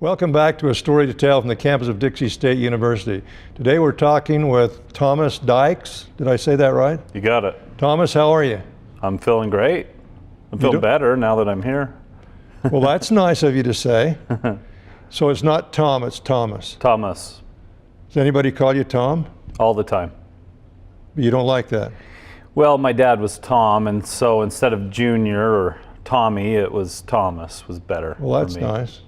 Welcome back to A Story to Tell from the campus of Dyches State University. Today we're talking with Thomas Dyches. Did I say that right? You got it. Thomas, how are you? I'm feeling great. I'm feeling better now that I'm here. Well, that's nice of you to say. So it's not Tom, it's Thomas. Thomas. Does anybody call you Tom? All the time. But you don't like that? Well, my dad was Tom, and so instead of Junior or Tommy, it was Thomas was better. Well, that's nice.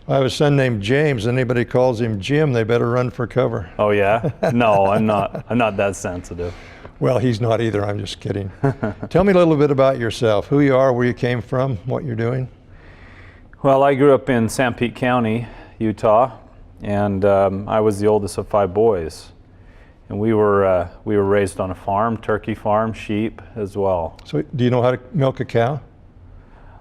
I have a son named James. Anybody calls him Jim, they better run for cover. Oh yeah? No, I'm not that sensitive. Well, he's not either. I'm just kidding. Tell me a little bit about yourself, who you are, where you came from, what you're doing. Well, I grew up in Sanpete County, Utah, and I was the oldest of 5 boys. And we were raised on a farm, turkey farm, sheep as well. So do you know how to milk a cow?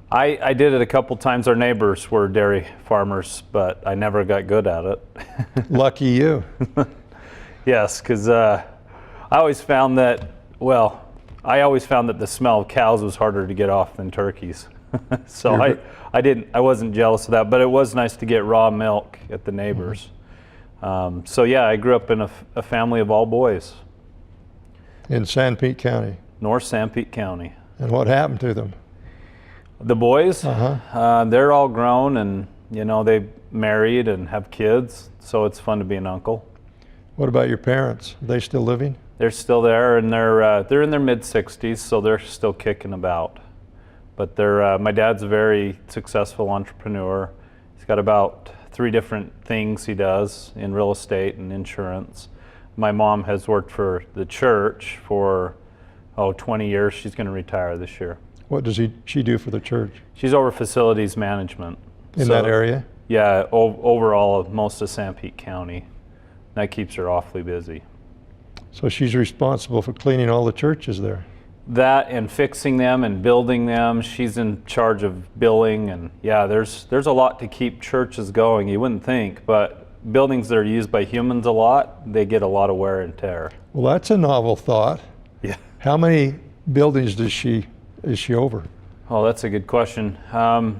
I did it a couple times. Our neighbors were dairy farmers, but I never got good at it. Lucky you. Yes, because I always found that, the smell of cows was harder to get off than turkeys. So I wasn't jealous of that, but it was nice to get raw milk at the neighbors. So yeah, I grew up in a family of all boys. In Sanpete County? North Sanpete County. And what happened to them? The boys, they're all grown, and they married and have kids, so it's fun to be an uncle. What about your parents? Are they still living? They're still there, and they're in their mid-60s, so they're still kicking about. But my dad's a very successful entrepreneur. He's got about 3 different things he does in real estate and insurance. My mom has worked for the church for 20 years. She's going to retire this year. What does she do for the church? She's over facilities management. In that area? Yeah, overall most of Sanpete County. That keeps her awfully busy. So she's responsible for cleaning all the churches there? That and fixing them and building them. She's in charge of billing, and yeah, there's a lot to keep churches going. You wouldn't think, but buildings that are used by humans a lot, they get a lot of wear and tear. Well, that's a novel thought. Yeah. How many buildings is she over? Oh, that's a good question.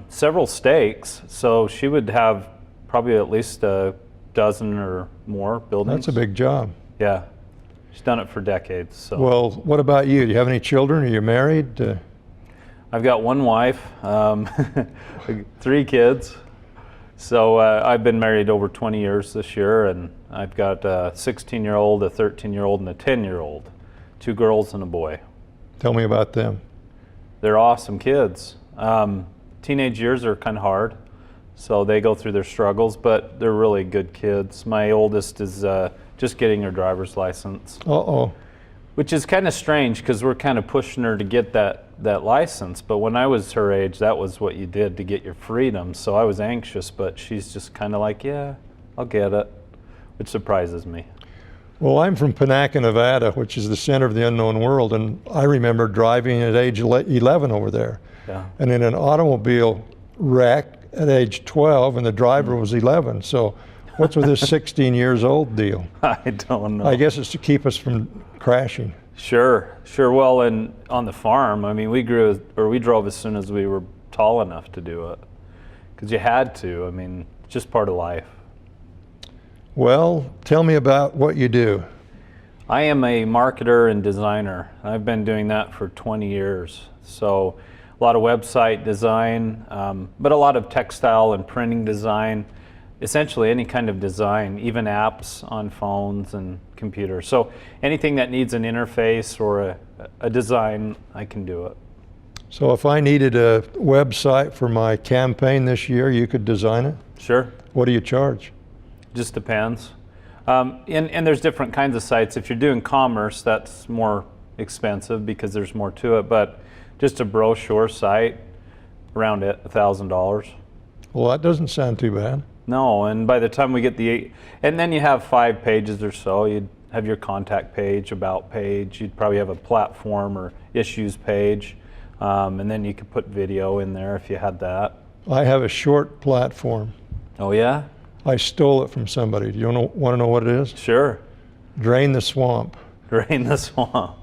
Several stakes, so she would have probably at least a dozen or more buildings. That's a big job. Yeah, she's done it for decades. So. Well, what about you? Do you have any children? Are you married? I've got 1 wife, 3 kids. So I've been married over 20 years this year, and I've got a 16-year-old, a 13-year-old, and a 10-year-old. 2 girls and a boy. Tell me about them. They're awesome kids. Teenage years are kind of hard, so they go through their struggles, but they're really good kids. My oldest is just getting her driver's license. Uh-oh. Which is kind of strange because we're kind of pushing her to get that license, but when I was her age, that was what you did to get your freedom, so I was anxious, but she's just kind of like, yeah, I'll get it, which surprises me. Well, I'm from Panaca, Nevada, which is the center of the unknown world, and I remember driving at age 11 over there. Yeah. And in an automobile wreck at age 12, and the driver was 11. So what's with this 16 years old deal? I don't know. I guess it's to keep us from crashing. Sure. Well, and on the farm, I mean, we drove as soon as we were tall enough to do it, because you had to. I mean, it's just part of life. Well, tell me about what you do. I am a marketer and designer. I've been doing that for 20 years. So a lot of website design, but a lot of textile and printing design, essentially any kind of design, even apps on phones and computers. So anything that needs an interface or a design, I can do it. So if I needed a website for my campaign this year, you could design it? Sure. What do you charge? Just depends. And there's different kinds of sites. If you're doing commerce, that's more expensive because there's more to it, but just a brochure site, around $1,000. Well, that doesn't sound too bad. No, and by the time we get and then you have 5 pages or so, you'd have your contact page, about page, you'd probably have a platform or issues page, and then you could put video in there if you had that. I have a short platform. Oh yeah? I stole it from somebody. Do you want to know what it is? Sure. Drain the swamp. Drain the swamp.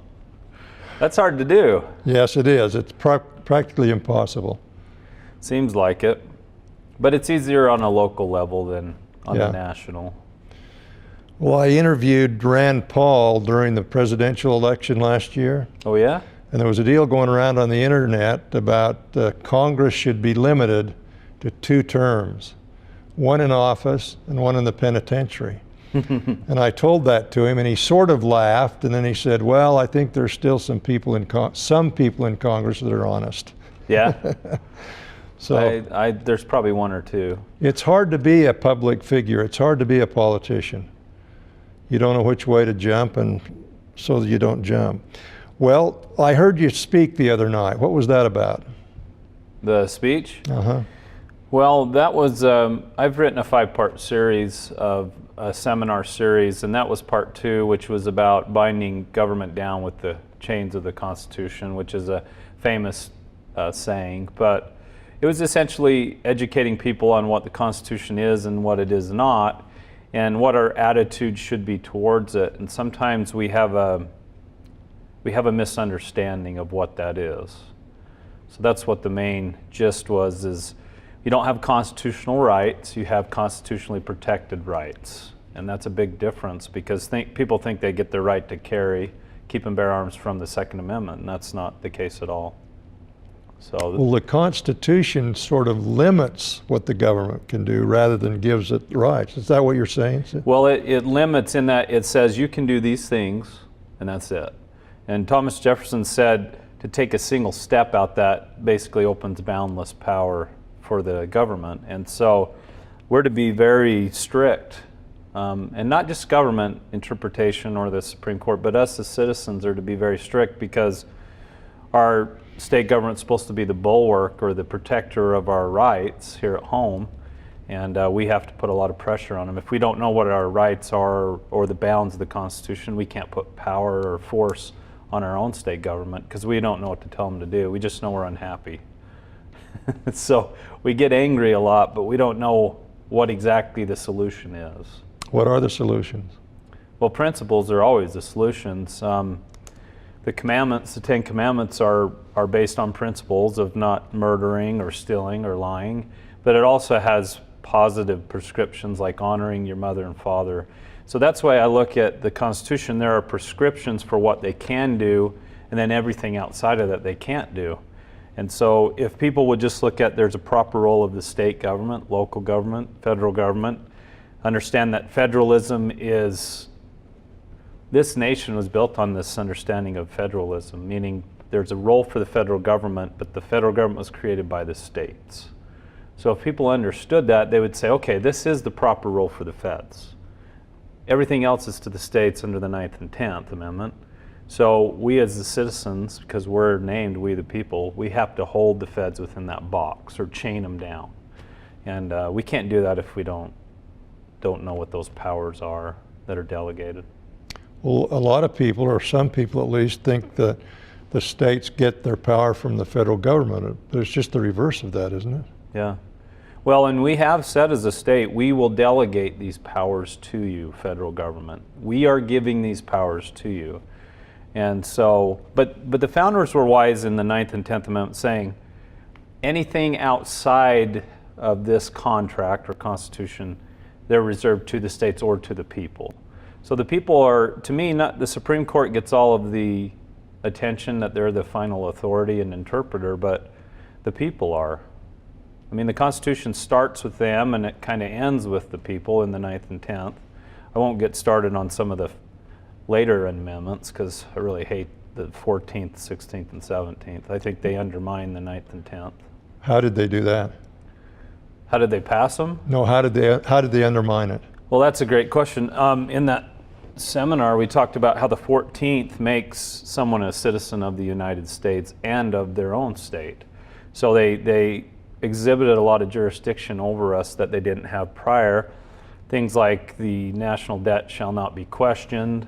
That's hard to do. Yes, it is. It's practically impossible. Seems like it. But it's easier on a local level than on Yeah. the national. Well, I interviewed Rand Paul during the presidential election last year, Oh yeah? and there was a deal going around on the internet about Congress should be limited to 2 terms, one in office and one in the penitentiary. And I told that to him, and he sort of laughed, and then he said, well, I think there's still some people in Congress that are honest. Yeah. So There's probably 1 or 2. it's hard to be a public figure. It's hard to be a politician. You don't know which way to jump, and so that you don't jump. Well, I heard you speak the other night. What was that about? The speech? Uh-huh. Well, that was, I've written a 5-part series of a seminar series, and that was part 2, which was about binding government down with the chains of the Constitution, which is a famous saying. But it was essentially educating people on what the Constitution is and what it is not, and what our attitude should be towards it. And sometimes we have a misunderstanding of what that is. So that's what the main gist was, is you don't have constitutional rights, you have constitutionally protected rights. And that's a big difference, because people think they get the right to carry, keep and bear arms from the Second Amendment, and that's not the case at all. So, Well, the Constitution sort of limits what the government can do rather than gives it rights. Is that what you're saying? well, it limits in that it says you can do these things, and that's it. And Thomas Jefferson said to take a single step out that basically opens boundless power for the government. And so we're to be very strict, and not just government interpretation or the Supreme Court, but us as citizens are to be very strict, because our state government's supposed to be the bulwark or the protector of our rights here at home, and we have to put a lot of pressure on them. If we don't know what our rights are or the bounds of the Constitution, we can't put power or force on our own state government, because we don't know what to tell them to do. We just know we're unhappy. So we get angry a lot, but we don't know what exactly the solution is. What are the solutions? Well, principles are always the solutions. The commandments, the 10 commandments, are based on principles of not murdering or stealing or lying, but it also has positive prescriptions like honoring your mother and father. So that's why I look at the Constitution. There are prescriptions for what they can do, and then everything outside of that they can't do. And so if people would just look at there's a proper role of the state government, local government, federal government, understand that federalism is, this nation was built on this understanding of federalism, meaning there's a role for the federal government, but the federal government was created by the states. So if people understood that, they would say, okay, this is the proper role for the feds. Everything else is to the states under the 9th and 10th Amendment. So we as the citizens, because we're named we the people, we have to hold the feds within that box or chain them down. And we can't do that if we don't know what those powers are that are delegated. Well, a lot of people, or some people at least, think that the states get their power from the federal government. But it's just the reverse of that, isn't it? Yeah. Well, and we have said as a state, we will delegate these powers to you, federal government. We are giving these powers to you. And so, but the founders were wise in the 9th and 10th Amendment, saying anything outside of this contract or Constitution, they're reserved to the states or to the people. So the people are, to me, not the Supreme Court gets all of the attention that they're the final authority and interpreter, but the people are. I mean, the Constitution starts with them and it kind of ends with the people in the 9th and 10th. I won't get started on some of the later amendments because I really hate the 14th, 16th, and 17th. I think they undermine the 9th and 10th. How did they do that? How did they pass them? No, how did they undermine it? Well, that's a great question. In that seminar, we talked about how the 14th makes someone a citizen of the United States and of their own state. So they exhibited a lot of jurisdiction over us that they didn't have prior. Things like the national debt shall not be questioned.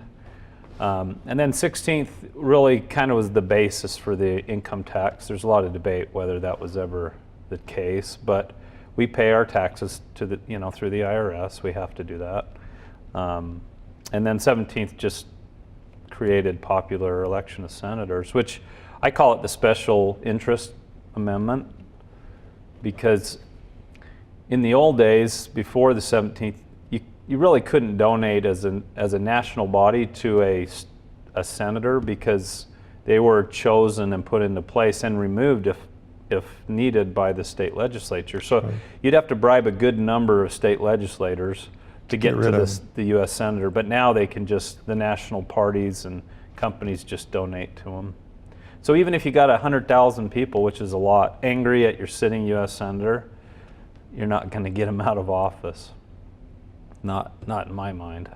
And then 16th really kind of was the basis for the income tax. There's a lot of debate whether that was ever the case, but we pay our taxes to the, through the IRS. We have to do that. And then 17th just created popular election of senators, which I call it the special interest amendment, because in the old days, before the 17th, you really couldn't donate as a national body to a senator, because they were chosen and put into place and removed if needed by the state legislature. So Right. you'd have to bribe a good number of state legislators to get rid to of the U.S. senator. But now they can just, the national parties and companies just donate to them. So even if you got 100,000 people, which is a lot, angry at your sitting U.S. senator, you're not going to get him out of office. Not in my mind.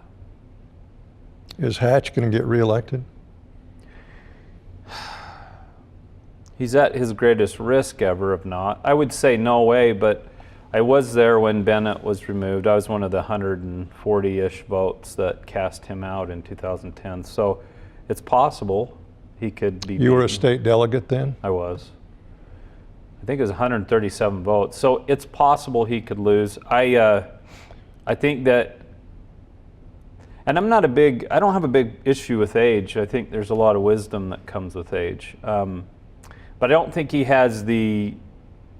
Is Hatch going to get reelected? He's at his greatest risk ever of not. I would say no way, but I was there when Bennett was removed. I was one of the 140-ish votes that cast him out in 2010. So it's possible he could be You were a beaten. state delegate then? I was. I think it was 137 votes. So it's possible he could lose. I think that, and I don't have a big issue with age. I think there's a lot of wisdom that comes with age. But I don't think he has the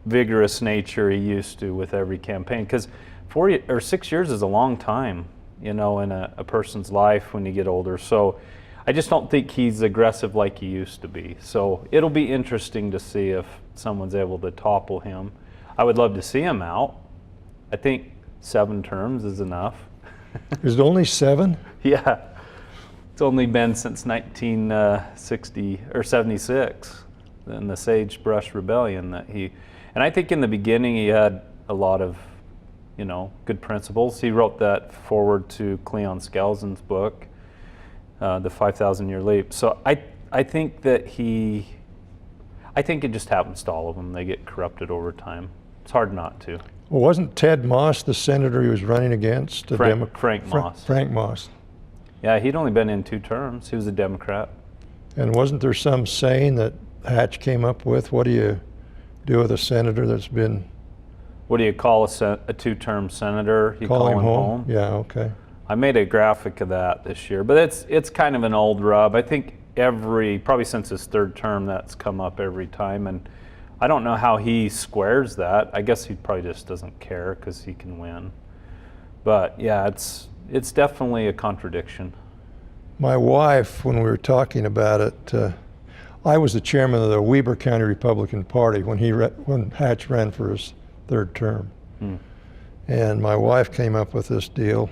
vigorous nature he used to with every campaign, because 6 years is a long time, in a person's life when you get older. So I just don't think he's aggressive like he used to be. So it'll be interesting to see if someone's able to topple him. I would love to see him out. I think 7 terms is enough. Is it only 7? Yeah, it's only been since 1960 or 76. In the Sagebrush Rebellion and I think in the beginning he had a lot of, good principles. He wrote that forward to Cleon Skousen's book, The 5,000-Year Leap. So I think that I think it just happens to all of them. They get corrupted over time. It's hard not to. Well, wasn't Ted Moss the senator he was running against? Frank Moss. Frank Moss. Yeah, he'd only been in 2 terms. He was a Democrat. And wasn't there some saying that Hatch came up with? What do you do with a senator that's been... What do you call a 2-term senator? You call him home? Yeah, okay. I made a graphic of that this year, but it's kind of an old rub. I think probably since his 3rd term, that's come up every time, and I don't know how he squares that. I guess he probably just doesn't care because he can win. But yeah, it's definitely a contradiction. My wife, when we were talking about it, I was the chairman of the Weber County Republican Party when Hatch ran for his 3rd term. And my wife came up with this deal.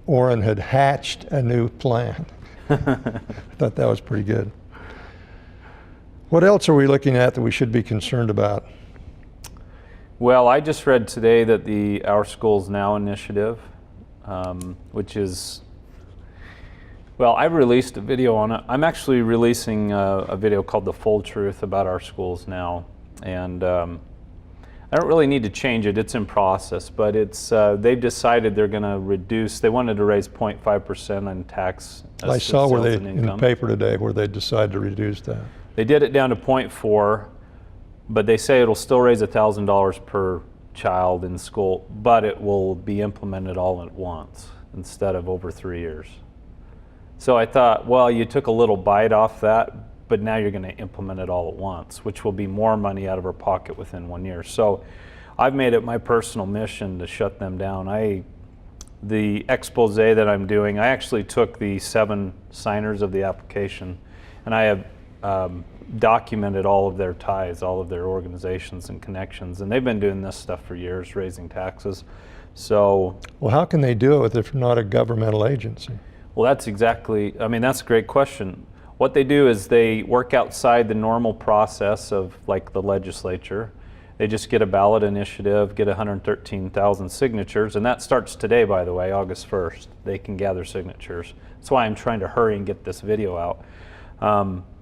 Orrin had hatched a new plan. I thought that was pretty good. What else are we looking at that we should be concerned about? Well, I just read today that the Our Schools Now initiative, which is, well, I released a video on it. I'm actually releasing a video called The Full Truth about our schools now. And I don't really need to change it. It's in process, but they've decided they're going to reduce. They wanted to raise 0.5% on tax. I saw in the paper today where they decided to reduce that. They did it down to 0.4, but they say it'll still raise $1,000 per child in school, but it will be implemented all at once instead of over 3 years. So I thought, well, you took a little bite off that, but now you're going to implement it all at once, which will be more money out of our pocket within 1 year. So I've made it my personal mission to shut them down. The expose that I'm doing, I actually took the 7 signers of the application, and I have documented all of their ties, all of their organizations and connections, and they've been doing this stuff for years, raising taxes. So, well, how can they do it if they're not a governmental agency? Well, that's a great question. What they do is they work outside the normal process of like the legislature. They just get a ballot initiative, get 113,000 signatures, and that starts today, by the way, August 1st. They can gather signatures. That's why I'm trying to hurry and get this video out.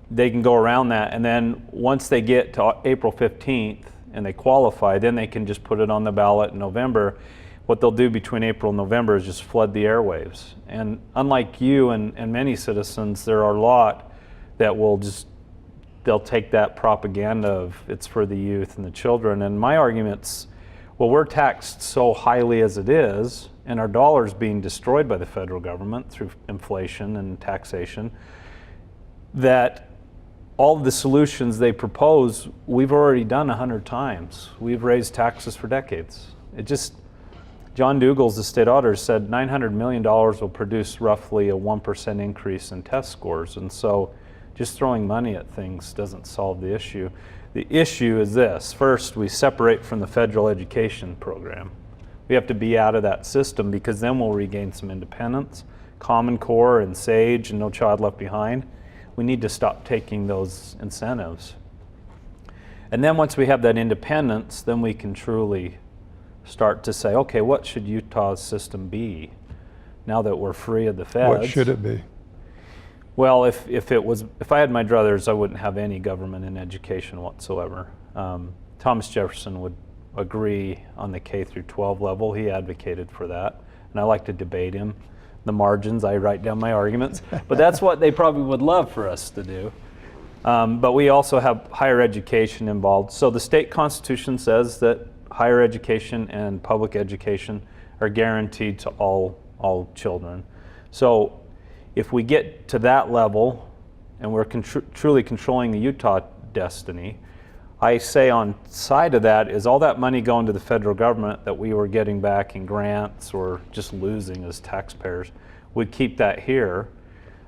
They can go around that, and then once they get to April 15th and they qualify, then they can just put it on the ballot in November. What they'll do between April and November is just flood the airwaves. And unlike you and many citizens, there are a lot that they'll take that propaganda of it's for the youth and the children. And my argument's, well, we're taxed so highly as it is, and our dollar's being destroyed by the federal government through inflation and taxation, that all of the solutions they propose, we've already done 100 times. We've raised taxes for decades. John Dougal's, the state auditor, said $900 million will produce roughly a 1% increase in test scores. And so just throwing money at things doesn't solve the issue. The issue is this. First, we separate from the federal education program. We have to be out of that system because then we'll regain some independence. Common Core and SAGE and No Child Left Behind. We need to stop taking those incentives. And then once we have that independence, then we can truly start to say, okay, what should Utah's system be now that we're free of the feds? What should it be? Well, if I had my druthers, I wouldn't have any government in education whatsoever. Thomas Jefferson would agree on the K through 12 level. He advocated for that, and I like to debate him. The margins, I write down my arguments, but that's what they probably would love for us to do. But we also have higher education involved. So the state constitution says that higher education and public education are guaranteed to all children. So if we get to that level and we're truly controlling the Utah destiny, I say on side of that is all that money going to the federal government that we were getting back in grants or just losing as taxpayers, we'd keep that here.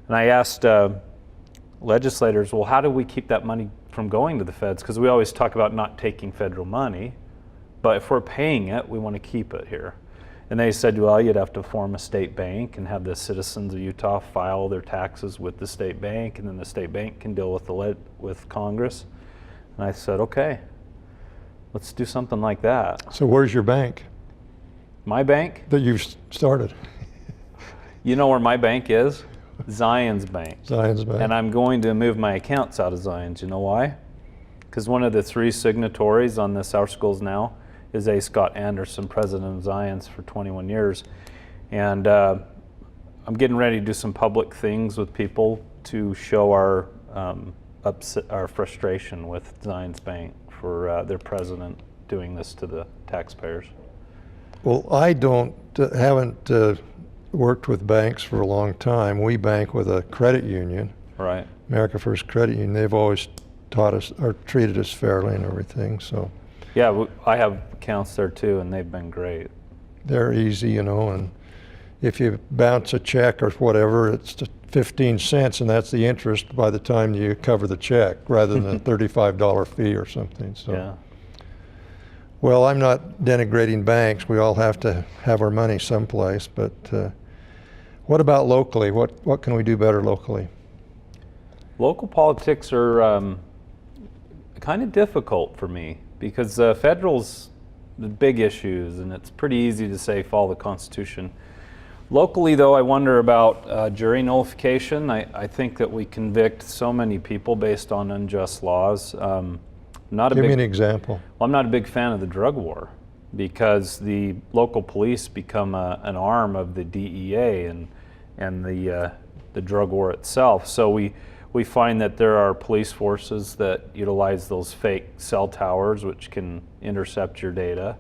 And I asked legislators, well, how do we keep that money from going to the feds? Because we always talk about not taking federal money, but if we're paying it, we want to keep it here. And they said, well, you'd have to form a state bank and have the citizens of Utah file their taxes with the state bank, and then the state bank can deal with Congress. And I said, okay, let's do something like that. So where's your bank? My bank? That you've started. You know where my bank is? Zion's Bank. Zion's Bank. And I'm going to move my accounts out of Zion's. You know why? Because one of the 3 signatories on this Our Schools Now is A. Scott Anderson, president of Zion's for 21 years. And I'm getting ready to do some public things with people to show our frustration with Zion's Bank for their president doing this to the taxpayers. Well, I haven't worked with banks for a long time. We bank with a credit union. Right. America First Credit Union. They've always taught us or treated us fairly and everything. So. Yeah, I have accounts there too, and they've been great. They're easy, and if you bounce a check or whatever, it's 15 cents, and that's the interest by the time you cover the check, rather than a $35 fee or something. So. Yeah. Well, I'm not denigrating banks. We all have to have our money someplace, but what about locally? What can we do better locally? Local politics are kind of difficult for me because federal's the big issues, and it's pretty easy to say follow the Constitution. Locally, though, I wonder about jury nullification. I think that we convict so many people based on unjust laws. Give me an example. Well, I'm not a big fan of the drug war because the local police become an arm of the DEA and the drug war itself. So we find that there are police forces that utilize those fake cell towers which can intercept your data.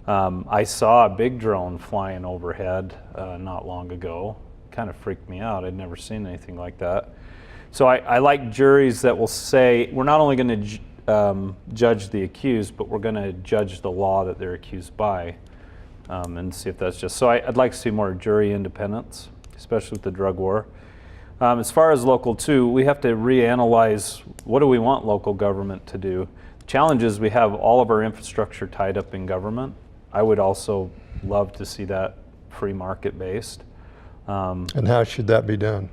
I saw a big drone flying overhead not long ago. Kind of freaked me out. I'd never seen anything like that. So I like juries that will say, we're not only going to judge the accused, but we're going to judge the law that they're accused by and see if that's just. So I'd like to see more jury independence, especially with the drug war. As far as local too, we have to reanalyze what do we want local government to do. The challenge is we have all of our infrastructure tied up in government. I would also love to see that free market based. And how should that be done?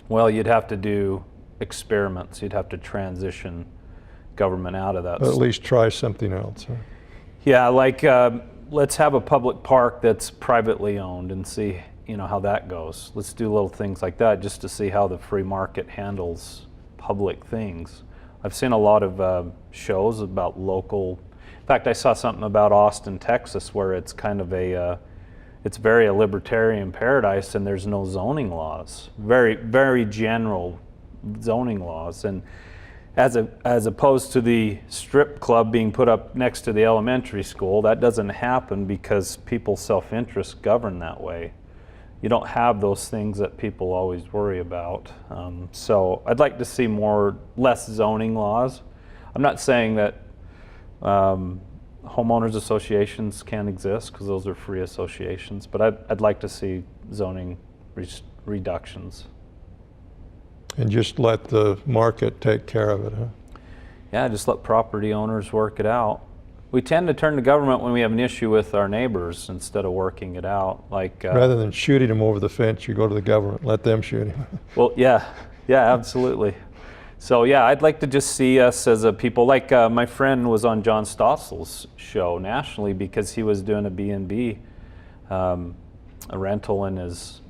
Well, you'd have to do experiments. You'd have to transition government out of that. At least try something else. Huh? Yeah, like let's have a public park that's privately owned and see how that goes. Let's do little things like that just to see how the free market handles public things. I've seen a lot of shows about local. In fact, I saw something about Austin, Texas, where it's kind of it's very a libertarian paradise, and there's no zoning laws. Very, very general zoning laws, and as opposed to the strip club being put up next to the elementary school, that doesn't happen because people's self-interest govern that way. you don't have those things that people always worry about. So I'd like to see less zoning laws. I'm not saying that homeowners associations can't exist, because those are free associations, but I'd like to see zoning reductions. And just let the market take care of it, huh? Yeah, just let property owners work it out. We tend to turn to government when we have an issue with our neighbors instead of working it out. Like rather than shooting him over the fence, you go to the government, let them shoot him. Well, yeah, absolutely. So yeah, I'd like to just see us as a people, like my friend was on John Stossel's show nationally because he was doing a B&B, a rental in his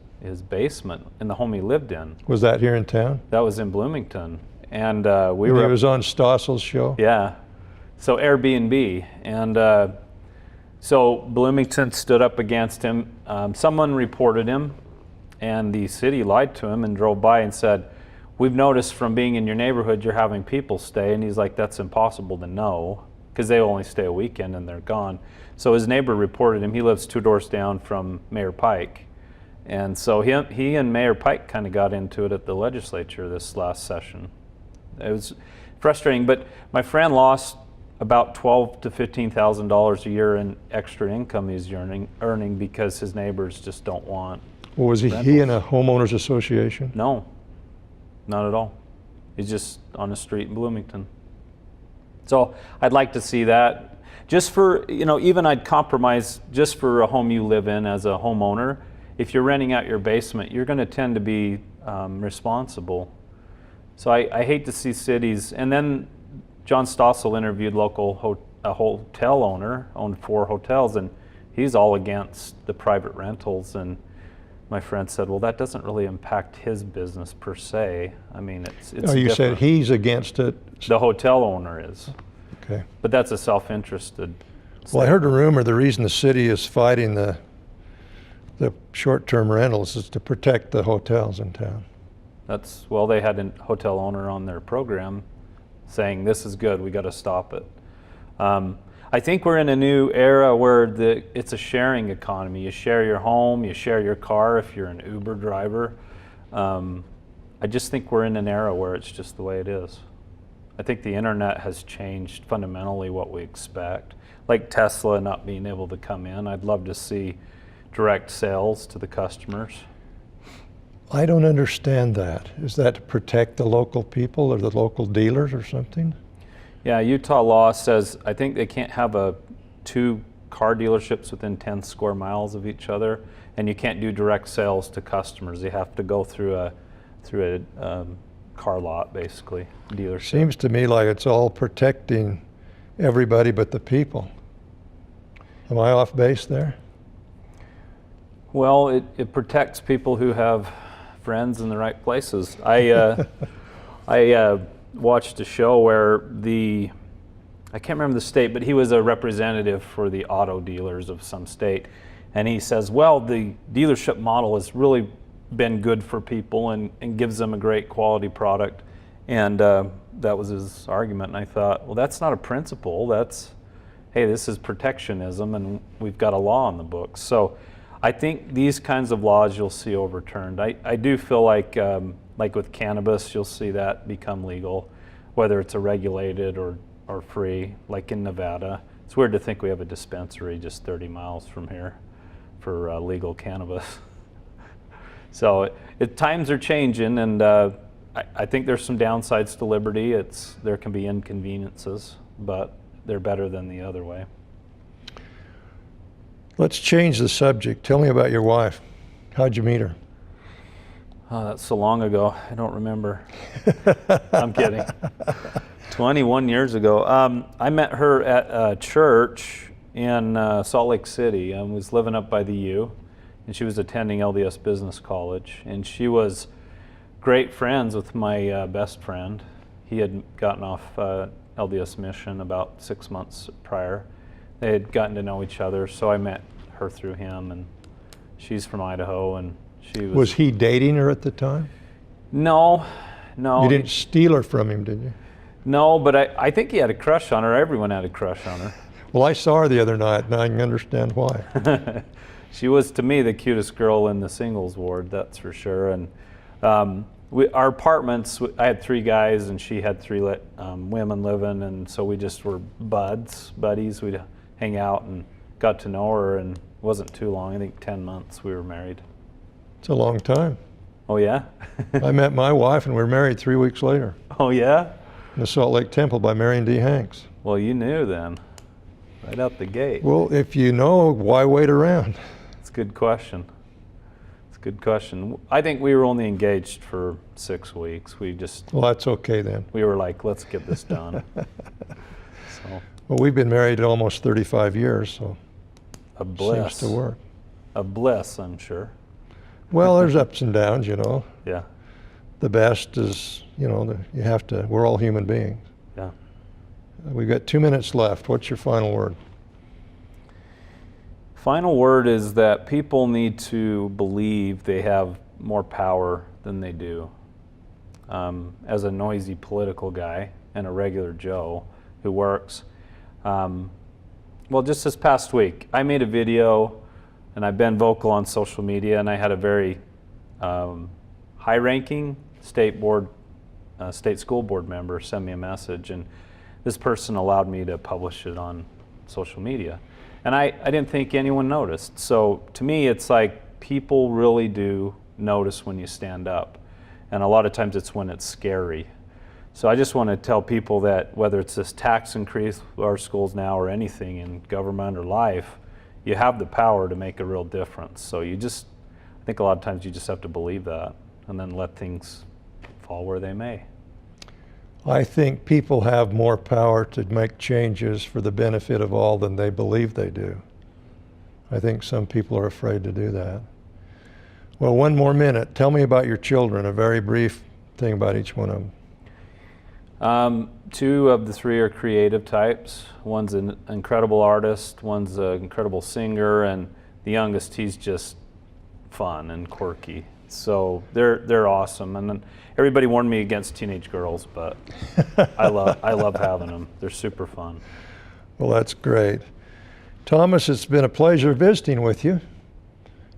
basement in the home he lived in. Was that here in town? That was in Bloomington. And He was on Stossel's show? Yeah. So Airbnb, and so Bloomington stood up against him. Someone reported him, and the city lied to him and drove by and said, "We've noticed from being in your neighborhood you're having people stay." And he's like, "That's impossible to know, because they only stay a weekend and they're gone." So his neighbor reported him. He lives 2 doors down from Mayor Pike. And so he and Mayor Pike kind of got into it at the legislature this last session. It was frustrating, but my friend lost about $12,000 to $15,000 a year in extra income he's earning because his neighbors just don't want. Well, was he in a homeowners association? No, not at all. He's just on the street in Bloomington. So I'd like to see that. Just for, even I'd compromise just for a home you live in as a homeowner. If you're renting out your basement, you're going to tend to be responsible. So I hate to see cities, and then John Stossel interviewed a hotel owner, owned 4 hotels, and he's all against the private rentals. And my friend said, well, that doesn't really impact his business per se. I mean, it's Oh, you said he's against it? The hotel owner is. Okay. But that's a self-interested statement. Well, I heard a rumor the reason the city is fighting the short-term rentals is to protect the hotels in town. Well, they had a hotel owner on their program saying, this is good, we got to stop it. I think we're in a new era where it's a sharing economy. You share your home, you share your car if you're an Uber driver. I just think we're in an era where it's just the way it is. I think the internet has changed fundamentally what we expect. Like Tesla not being able to come in, I'd love to see direct sales to the customers. I don't understand that. Is that to protect the local people or the local dealers or something? Yeah, Utah law says, I think they can't have 2 car dealerships within 10 square miles of each other, and you can't do direct sales to customers. They have to go through a car lot, basically, dealership. Seems to me like it's all protecting everybody but the people. Am I off base there? Well, it protects people who have friends in the right places. I watched a show where I can't remember the state, but he was a representative for the auto dealers of some state, and he says, well, the dealership model has really been good for people and gives them a great quality product, and that was his argument. And I thought, well, that's not a principle. That's, hey, this is protectionism, and we've got a law on the books. So I think these kinds of laws you'll see overturned. I do feel like with cannabis, you'll see that become legal, whether it's a regulated or free, like in Nevada. It's weird to think we have a dispensary just 30 miles from here for legal cannabis. So times are changing, and I think there's some downsides to liberty. There can be inconveniences, but they're better than the other way. Let's change the subject. Tell me about your wife. How'd you meet her? Oh, that's so long ago. I don't remember. I'm kidding. 21 years ago. I met her at a church in Salt Lake City. I was living up by the U, and she was attending LDS Business College. And she was great friends with my best friend. He had gotten off LDS mission about 6 months prior. They had gotten to know each other, so I met her through him, and she's from Idaho, and she was... Was he dating her at the time? No. You didn't steal her from him, did you? No, but I think he had a crush on her. Everyone had a crush on her. Well, I saw her the other night, and I can understand why. She was, to me, the cutest girl in the singles ward, that's for sure. And our apartments, I had 3 guys and she had 3 women living, and so we just were buddies. We'd hang out and got to know her, and it wasn't too long. I think 10 months we were married. It's a long time. Oh, yeah? I met my wife and we were married 3 weeks later Oh, yeah? in the Salt Lake Temple by Marion D. Hanks. Well, you knew then, right out the gate. Well, if you know, why wait around? It's a good question. It's a good question. I think we were only engaged for 6 weeks. We Well, that's okay then. we were like, let's get this done. So, Well, we've been married almost 35 years, so a bliss. seems to work. A bliss, I'm sure. Well, there's ups and downs, you know. Yeah, The best is, you know, you have to, we're all human beings. yeah. We've got 2 minutes left. What's your final word? Final word is that people need to believe they have more power than they do. As a noisy political guy and a regular Joe who works, well, just this past week, I made a video, and I've been vocal on social media, and I had a very high-ranking state school board member send me a message, and this person allowed me to publish it on social media. And I didn't think anyone noticed. So to me, it's like people really do notice when you stand up. And a lot of times it's when it's scary. So I just want to tell people that whether it's this tax increase our schools now or anything in government or life, you have the power to make a real difference. So I think a lot of times you just have to believe that and then let things fall where they may. I think people have more power to make changes for the benefit of all than they believe they do. I think some people are afraid to do that. Well, 1 more minute. Tell me about your children, a very brief thing about each one of them. 2 of the 3 are creative types. One's an incredible artist, one's an incredible singer, and the youngest, he's just fun and quirky. So they're awesome. And then everybody warned me against teenage girls, but I love having them. They're super fun. Well, that's great. Thomas, it's been a pleasure visiting with you.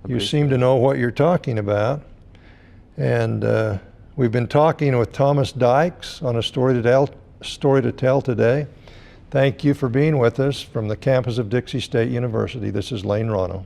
You seem to know what you're talking about. And we've been talking with Thomas Dyches on a story to tell today. Thank you for being with us from the campus of Dixie State University. This is Lane Rano.